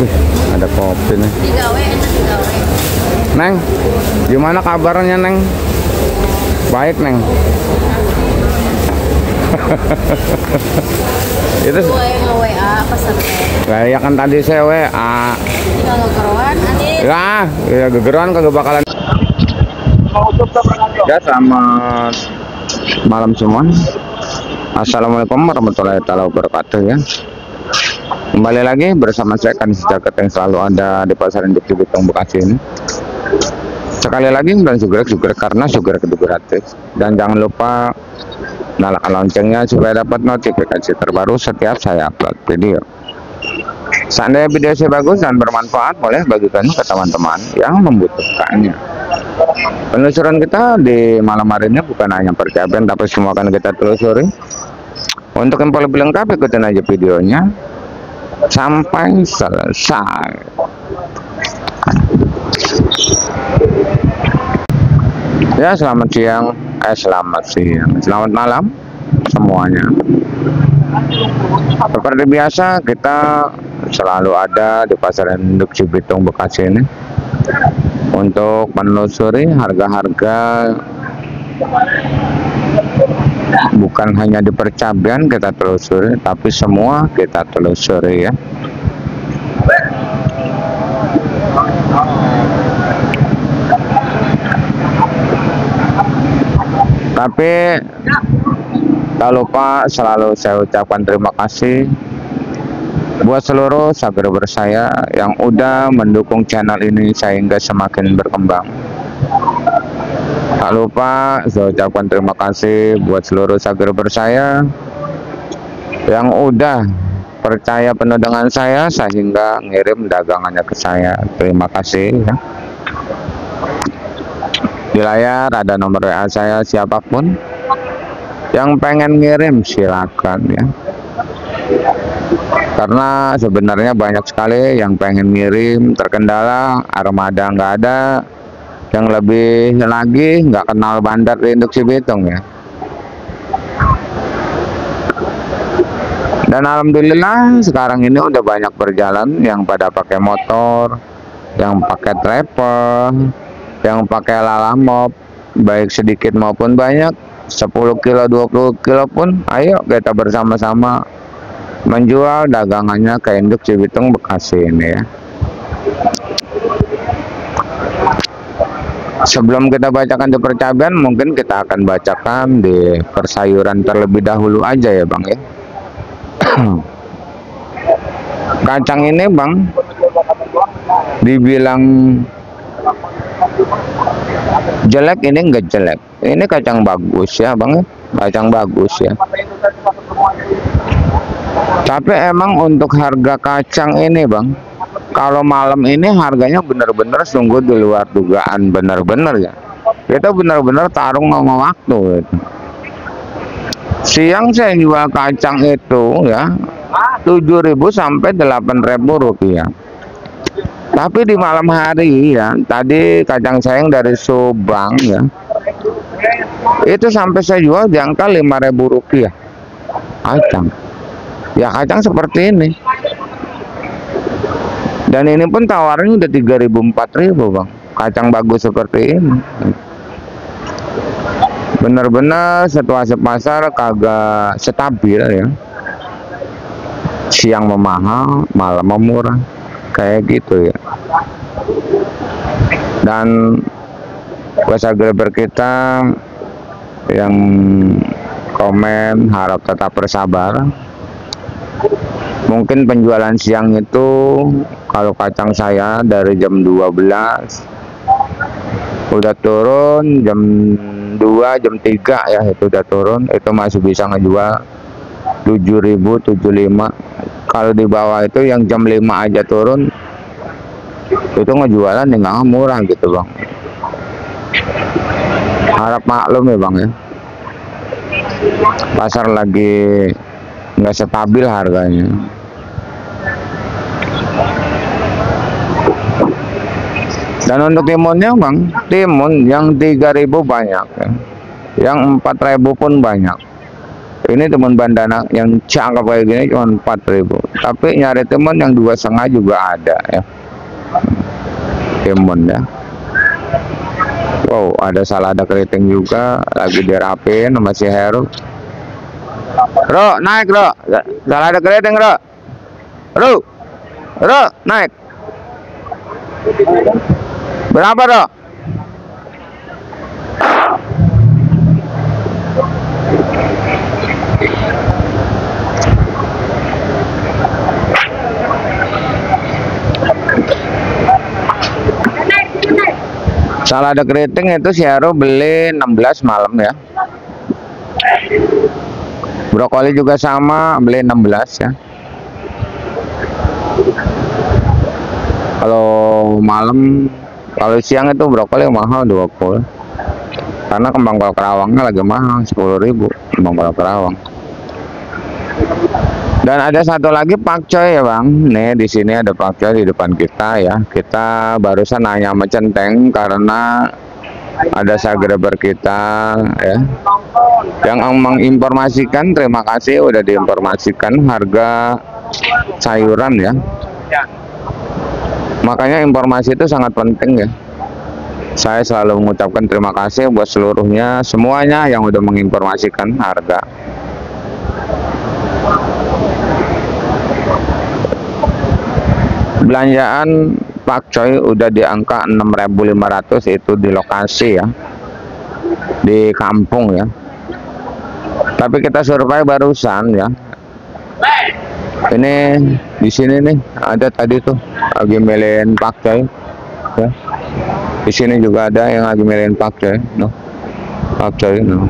Wih, ada kopi nih. Digawe, enak digawe. Neng, gimana kabarnya Neng? Baik Neng. Itu Gue nge-WA pesan teh. ya kan tadi saya WA. Tinggal ngegeroan, Adit. Ya gegeran kagak bakalan. Ya, selamat malam semua. Assalamualaikum warahmatullahi wabarakatuh ya. Kembali lagi bersama saya kan Jaket yang selalu ada di pasar induk Cibitung Bekasi ini. Sekali lagi dan sugrek karena sugrek itu gratis. Dan jangan lupa nyalakan loncengnya supaya dapat notifikasi terbaru setiap saya upload video. Seandainya video saya bagus dan bermanfaat, boleh bagikan ke teman-teman yang membutuhkannya. Penelusuran kita di malam hari ini bukan hanya percaban, tapi semua akan kita telusuri. Untuk info lebih lengkap, ikutin aja videonya sampai selesai. Ya, selamat siang, selamat malam semuanya. Seperti biasa, kita selalu ada di pasar induk Cibitung Bekasi ini untuk menelusuri harga-harga, bukan hanya di percabian kita telusuri, tapi semua kita telusuri ya. Tapi tak lupa selalu saya ucapkan terima kasih buat seluruh subscriber saya yang udah mendukung channel ini sehingga semakin berkembang. Tak lupa saya ucapkan terima kasih buat seluruh subscriber saya yang udah percaya penuh dengan saya sehingga ngirim dagangannya ke saya. Terima kasih ya. Di layar ada nomor WA saya, siapapun yang pengen ngirim silakan ya. Karena sebenarnya banyak sekali yang pengen ngirim, terkendala armada nggak ada, yang lebih lagi nggak kenal bandar di induk Cibitung ya. Dan alhamdulillah sekarang ini udah banyak berjalan yang pada pakai motor, yang pakai travel, yang pakai lalamop, baik sedikit maupun banyak, 10 kilo 20 kilo pun ayo kita bersama-sama menjual dagangannya ke induk Cibitung Bekasi ini ya. Sebelum kita bacakan di percabian, mungkin kita akan bacakan di persayuran terlebih dahulu aja ya Bang ya. Kacang ini Bang dibilang jelek, ini enggak jelek, ini kacang bagus ya Bang, kacang bagus ya. Tapi emang untuk harga kacang ini Bang, kalau malam ini harganya benar-benar sungguh di luar dugaan, benar-benar ya. Kita benar-benar tarung sama waktu gitu. Siang saya jual kacang itu ya 7.000 sampai 8.000 rupiah. Tapi di malam hari ya, tadi kacang saya yang dari Subang ya, itu sampai saya jual di angka 5.000 rupiah kacang. Ya kacang seperti ini. Dan ini pun tawarannya udah 3.000 4.000 Bang. Kacang bagus seperti ini. Benar-benar situasi pasar kagak stabil ya. Siang memahal, malam memurah. Kayak gitu ya. Dan subscriber kita yang komen harap tetap bersabar. Mungkin penjualan siang itu kalau kacang saya dari jam 12 udah turun, jam 2 jam 3 ya itu udah turun, itu masih bisa ngejual 7.000 75. Kalau di bawah itu yang jam 5 aja turun itu ngejualan nggak murah gitu Bang. Harap maklum ya Bang ya, pasar lagi nggak stabil harganya. Dan untuk timunnya Bang, timun yang 3.000 banyak ya, yang 4.000 pun banyak. Ini teman bandana yang cakep kayak gini cuma 4.000, tapi nyari teman yang 2,5 juga ada ya, temen ya. Wow, ada salada keriting juga lagi dirapin sama si Heru. Ro, naik Ro, salada keriting Ro. Ro, naik. Berapa Ro? Salada keriting itu si Hero beli 16 malam ya. Brokoli juga sama, beli 16 ya. Kalau malam, kalau siang itu brokoli mahal 20. Karena kembang kol kerawangnya lagi mahal 10.000 kembang kol kerawang. Dan ada satu lagi pakcoy ya bang. Nih di sini ada pakcoy di depan kita ya. Kita barusan nanya sama Centeng karena ada subscriber kita ya yang menginformasikan. Terima kasih udah diinformasikan harga sayuran ya. Makanya informasi itu sangat penting ya. Saya selalu mengucapkan terima kasih buat seluruhnya, semuanya yang udah menginformasikan harga. Belanjaan pakcoy udah di angka 6.500 itu di lokasi ya, di kampung ya. Tapi kita survei barusan ya. Ini di sini nih ada tadi tuh lagi milihin pakcoy ya. Di sini juga ada yang lagi milihin pakcoy, no. Pakcoy, no.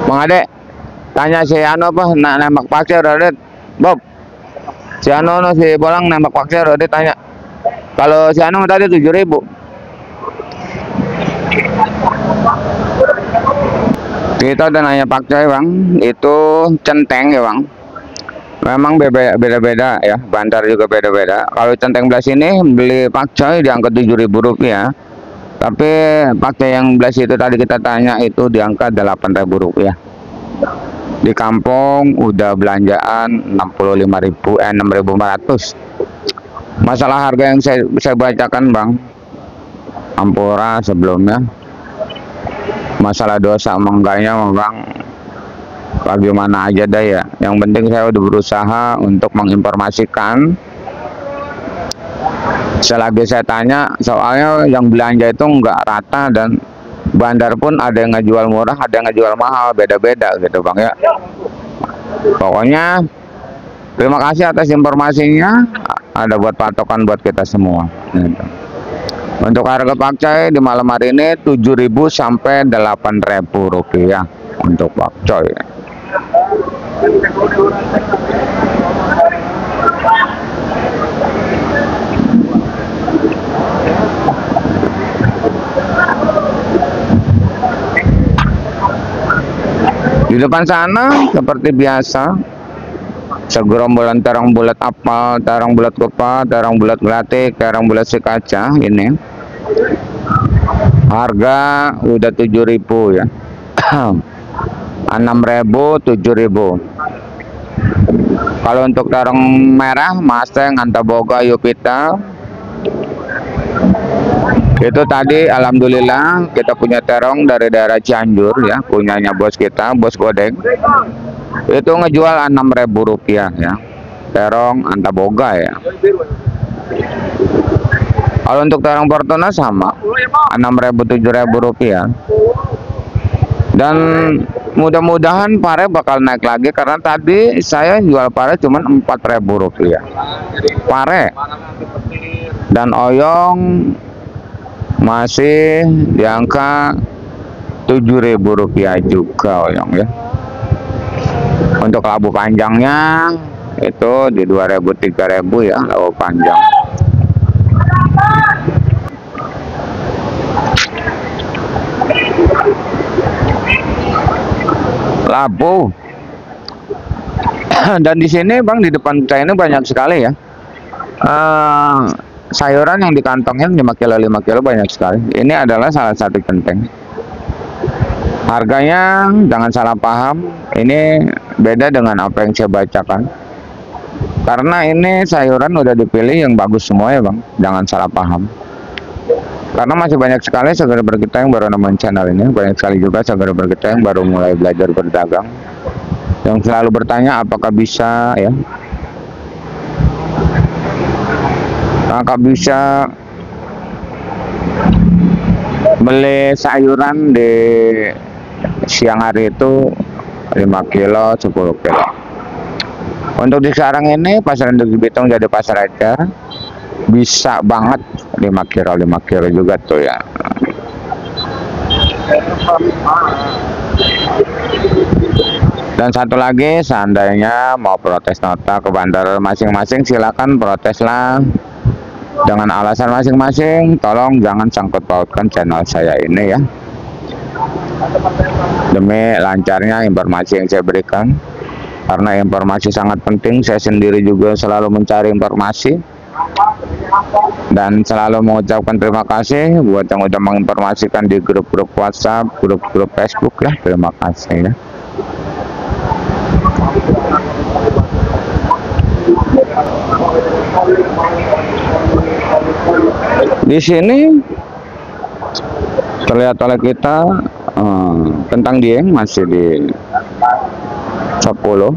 Bang Ade, tanya si Ano apa nembak pakcoy udah Bob. Si Ano no, si Bolang nembak pakcoy udah tanya. Kalau si Ano tadi 7.000. Kita udah nanya pakcoy bang, itu Centeng ya bang. Memang beda-beda ya, Bantar juga beda-beda. Kalau Centeng belas ini beli pakcoy di angka 7.000 rupiah. Tapi pakcoy yang belas itu tadi kita tanya itu di angka 8.000 rupiah. Di kampung udah belanjaan 6.400. Masalah harga yang saya bacakan bang, Ampora sebelumnya. Masalah dosa mengganya bang, bagaimana aja dah ya. Yang penting saya udah berusaha untuk menginformasikan. Selagi saya tanya, soalnya yang belanja itu nggak rata dan bandar pun ada yang ngejual murah, ada yang ngejual mahal, beda-beda gitu bang ya. Pokoknya terima kasih atas informasinya, ada buat patokan buat kita semua gitu. Untuk harga pakcoy di malam hari ini 7.000 sampai 8.000 rupiah untuk pakcoy. Di depan sana seperti biasa segerombolan terang bulat apel, terang bulat kupat, terang bulat gelatik, terang bulat si kaca ini. Harga udah 7.000 ya. 6.000, 7.000. Kalau untuk terang merah, Mustang, Antaboga, Yupita itu tadi alhamdulillah kita punya terong dari daerah Cianjur ya, punyanya bos kita, bos Godeng. Itu ngejual 6.000 rupiah ya, terong Antaboga ya. Kalau untuk terong Fortuna sama 6.000 7.000 rupiah. Dan mudah-mudahan pare bakal naik lagi karena tadi saya jual pare cuma 4.000 rupiah pare, dan oyong masih di angka 7.000 rupiah juga oyong ya. Untuk labu panjangnya itu di 2.000 3.000 ya, labu panjang. Labu. Dan di sini bang, di depan saya ini banyak sekali ya sayuran yang dikantongin 5 kilo 5 kilo banyak sekali. Ini adalah salah satu centeng. Harganya jangan salah paham, ini beda dengan apa yang saya bacakan. Karena ini sayuran udah dipilih yang bagus semua ya bang, jangan salah paham. Karena masih banyak sekali subscriber kita yang baru nemuin channel ini, banyak sekali juga subscriber kita yang baru mulai belajar berdagang, yang selalu bertanya apakah bisa ya, apakah bisa beli sayuran di siang hari itu 5 kilo 10 kilo. Untuk di sekarang ini pasar induk Bitung jadi pasar ecer, bisa banget 5 kilo juga tuh ya. Dan satu lagi, seandainya mau protes nota ke bandar masing-masing, silakan proteslah dengan alasan masing-masing. Tolong jangan sangkut pautkan channel saya ini ya, demi lancarnya informasi yang saya berikan. Karena informasi sangat penting, saya sendiri juga selalu mencari informasi dan selalu mengucapkan terima kasih buat yang udah menginformasikan di grup-grup WhatsApp, grup-grup Facebook ya. Terima kasih ya. Di sini terlihat oleh kita kentang dieng masih di 10,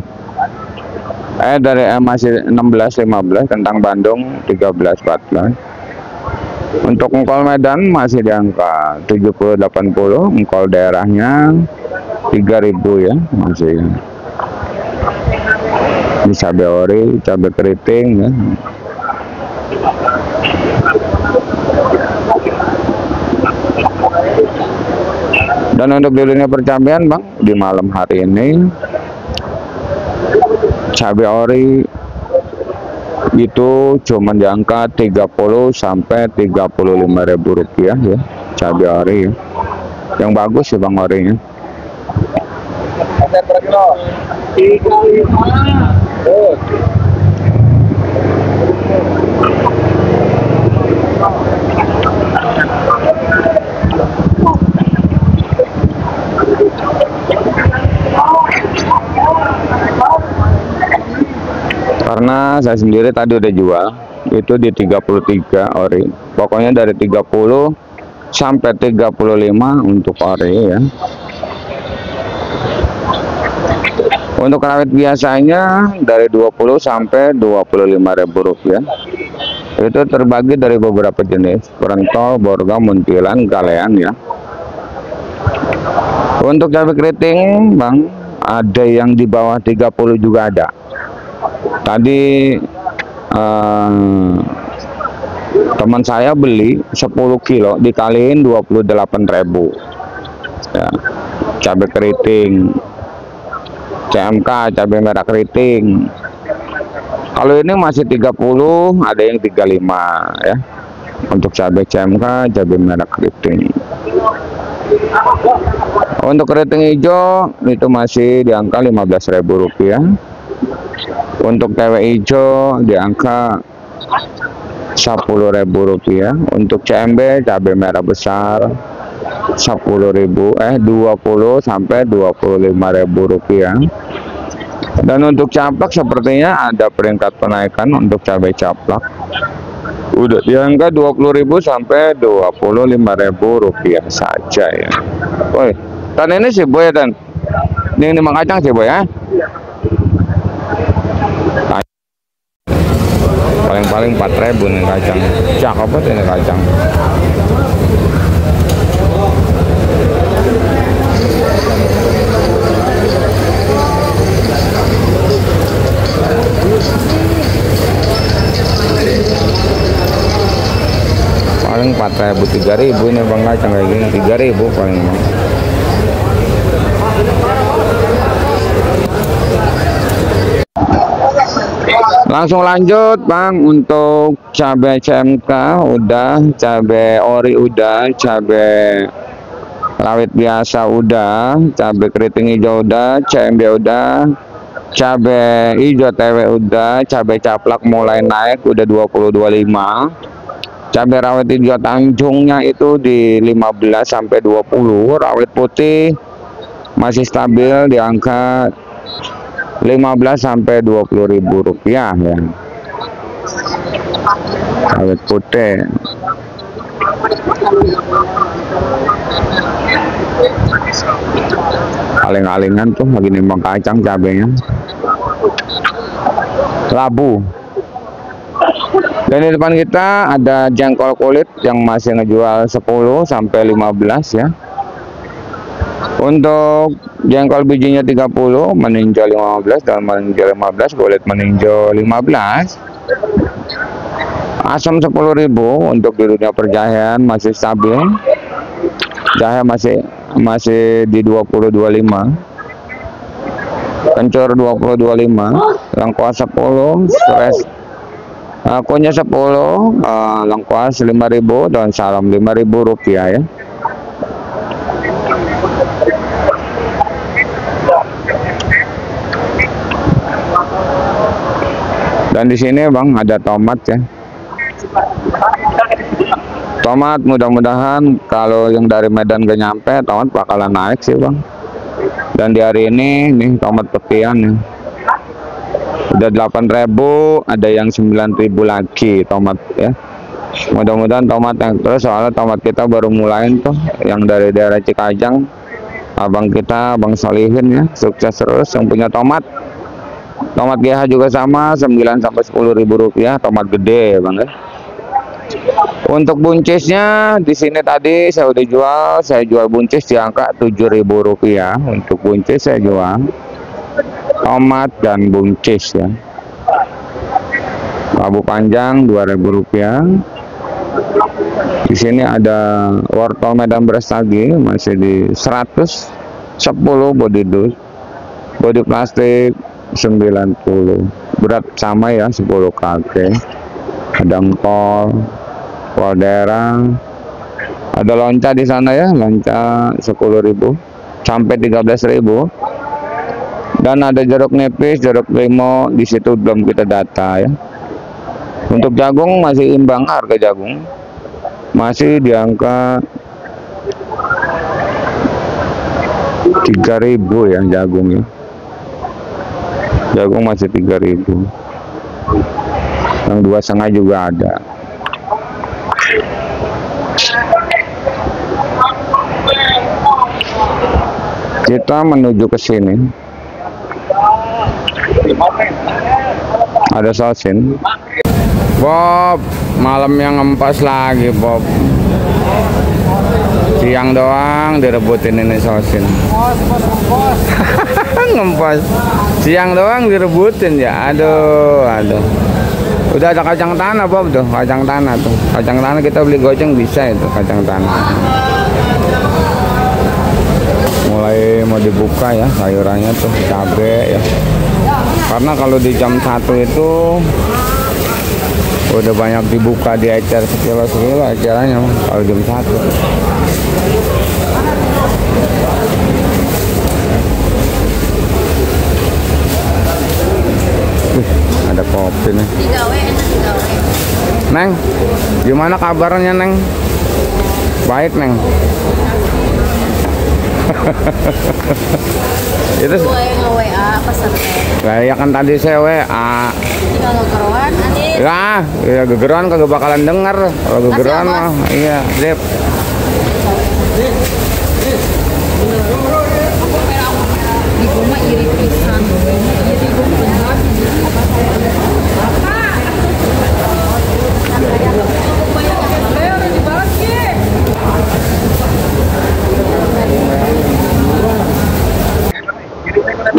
masih 16-15, kentang Bandung 13-14. Untuk engkol Medan masih di angka 70-80, engkol daerahnya 3.000 ya, masih di cabai ori, cabai keriting ya. Dan untuk di dunia percabean bang, di malam hari ini cabai ori itu cuma di angka 30 sampai 35.000 rupiah ya, cabai ori ya. Yang bagus sih bang orinya. Karena saya sendiri tadi udah jual itu di 33 ori, pokoknya dari 30 sampai 35 untuk ori ya. Untuk rawit biasanya dari 20 sampai 25.000 rupiah. Itu terbagi dari beberapa jenis, perentol, borgam, muntilan, galean ya. Untuk cabai keriting bang, ada yang di bawah 30 juga ada. Tadi teman saya beli 10 kilo dikaliin 28.000 ya, cabai keriting CMK, cabai merah keriting. Kalau ini masih 30, ada yang 35 ya, untuk cabai CMK, cabai merah keriting. Untuk keriting hijau itu masih di angka 15.000 rupiah. Untuk cabai hijau di angka 10.000 rupiah. Untuk CMB, cabai merah besar 10.000, 20 sampai 25.000 rupiah. Dan untuk caplak sepertinya ada peringkat penaikan untuk cabai caplak. Udah di angka 20.000 sampai 25.000 rupiah saja ya. Woi, tan ini sih boy ya tan. Ini Mang Kacang sih boy ya. Paling-paling 4.000 nih kacang. Cakep banget ini kacang. Paling 4.000 3.000 ini bang kacang kayak gini, 3.000 paling. Langsung lanjut bang, untuk cabai CMK udah, cabai ori udah, cabai rawit biasa udah, cabai keriting hijau udah, CMB udah, cabai hijau TW udah, cabai caplak mulai naik udah 20-25. Cabai rawit hijau Tanjungnya itu di 15 sampai 20. Rawit putih masih stabil di angka 15 sampai 20 ribu rupiah ya. Rawit putih. Aling-alingan tuh lagi nimbang kacang cabenya. Labu. Dan di depan kita ada jengkol kulit yang masih ngejual 10 sampai 15 ya. Untuk jengkol bijinya 30, meninjau 15 dan meninjau 15, kulit meninjau 15. Asam 10.000 untuk di dunia perjahean masih stabil. Jahe masih di 20-25. Kencur 20-25, lengkuas 10, stres kunyit 10, lengkuas 5.000, daun salam 5.000 rupiah ya. Dan di sini Bang ada tomat ya. Tomat mudah-mudahan kalau yang dari Medan gak nyampe, tomat bakalan naik sih Bang. Dan di hari ini nih tomat pekian ya. Udah 8.000, ada yang 9.000 lagi tomat ya. Mudah-mudahan tomat yang terus, soalnya tomat kita baru mulai tuh yang dari daerah Cikajang. Abang kita, Bang Solihin ya, sukses terus yang punya tomat. Tomat GH juga sama 9 sampai 10.000 rupiah, tomat gede Bang ya. Untuk buncisnya di sini tadi saya udah jual, saya jual buncis di angka 7.000 rupiah. Untuk buncis saya jual tomat dan buncis ya. Labu panjang 2.000 rupiah. Di sini ada wortel Medan beras lagi masih di 110 body dus. Body plastik 90. Berat sama ya 10 kg. Ada kol, kol daerah. Ada lonca di sana ya, lonca 10.000 sampai 13.000. Dan ada jeruk nipis, jeruk limau di situ belum kita data ya. Untuk jagung masih imbang harga jagung. Masih di angka 3.000 ya jagung ya. Jagung masih 3.000. Yang 2,5 juga ada. Kita menuju ke sini. Ada sosin. Bob, malam yang ngempas lagi Bob. Siang doang direbutin ini sosin. Ngempas. Siang doang direbutin ya. Aduh. Udah ada kacang tanah Bob tuh, kacang tanah tuh. Kacang tanah kita beli goceng bisa itu kacang tanah. Mulai mau dibuka ya sayurannya tuh, cabai ya. Karena kalau di jam 1 itu udah banyak dibuka, di ecer sekilo ecernya kalau jam 1. Ada kopi nih. Neng, gimana kabarnya Neng? Baik Neng. Itu WA pesan ya kan tadi saya WA. gegeruan anit. Ya gegeruan kagak bakalan denger. Kalau gegeruan mah iya, Dep. Di rumah iri pisan.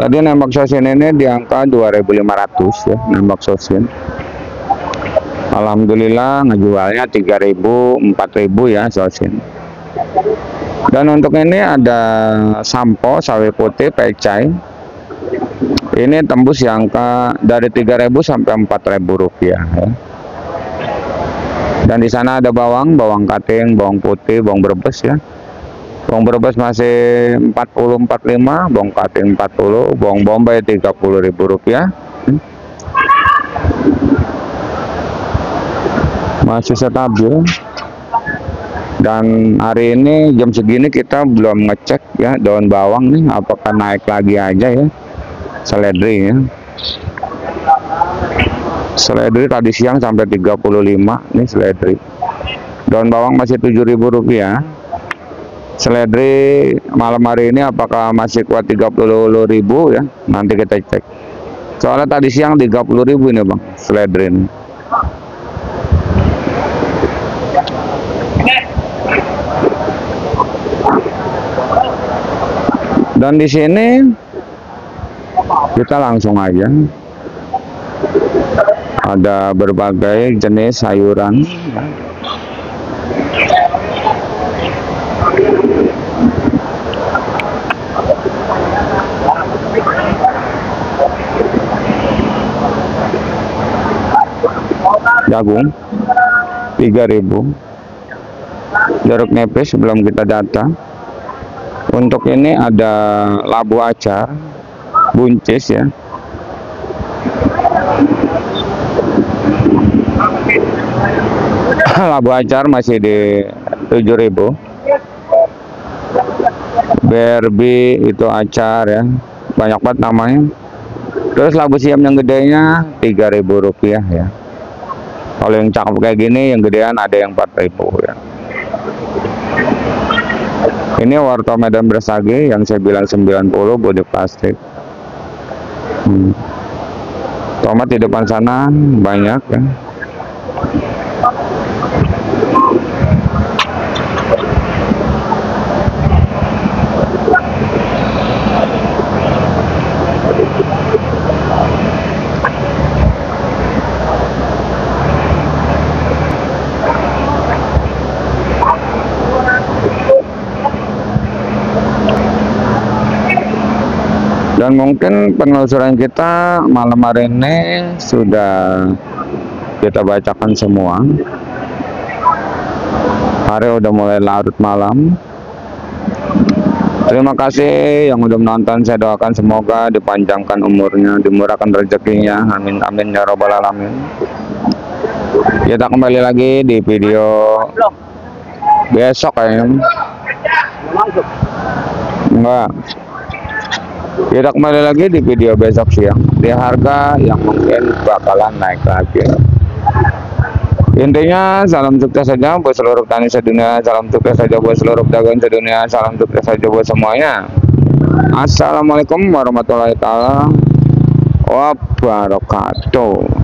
Tadi nembak sosin ini di angka 2.500 ya, nembak sosin. Alhamdulillah ngejualnya 3.000, 4.000 ya sosin. Dan untuk ini ada sampo sawi putih pecai. Ini tembus di angka dari 3.000 sampai 4.000 rupiah ya. Dan di sana ada bawang kating, bawang putih, bawang Brebes ya. Bawang Brebes masih 40-45, bawang kating 40, bawang bombay 30.000 rupiah. masih stabil. Dan hari ini jam segini kita belum ngecek ya daun bawang nih apakah naik lagi aja ya. Seledri ya. Seledri tadi siang sampai 35 nih seledri. Daun bawang masih Rp7.000. Seledri malam hari ini apakah masih kuat 30.000 ya? Nanti kita cek. Soalnya tadi siang 30.000 ini Bang, seledri ini. Dan di sini kita langsung aja ada berbagai jenis sayuran. Jagung 3.000. Jeruk nipis belum kita data. Untuk ini ada labu acar buncis ya. Labu acar masih di 7.000. Berbi itu acar ya, banyak banget namanya. Terus labu siam yang gedenya Rp3.000 ya. Kalau yang cakep kayak gini yang gedean ada yang 4.000 ya. Ini wortel Medan Bersagi yang saya bilang 90 bodi plastik. Tomat di depan sana banyak ya. Dan mungkin penelusuran kita malam hari ini sudah kita bacakan semua. Hari udah mulai larut malam. Terima kasih yang udah menonton. Saya doakan semoga dipanjangkan umurnya, dimurahkan rezekinya. Amin amin ya robbal alamin. Kita kembali lagi di video besok kayaknya. Enggak. Kita kembali lagi di video besok siang di harga yang mungkin bakalan naik lagi. Intinya salam sukses saja buat seluruh petani sedunia, salam sukses saja buat seluruh pedagang sedunia, salam sukses saja buat semuanya. Assalamualaikum warahmatullahi wabarakatuh.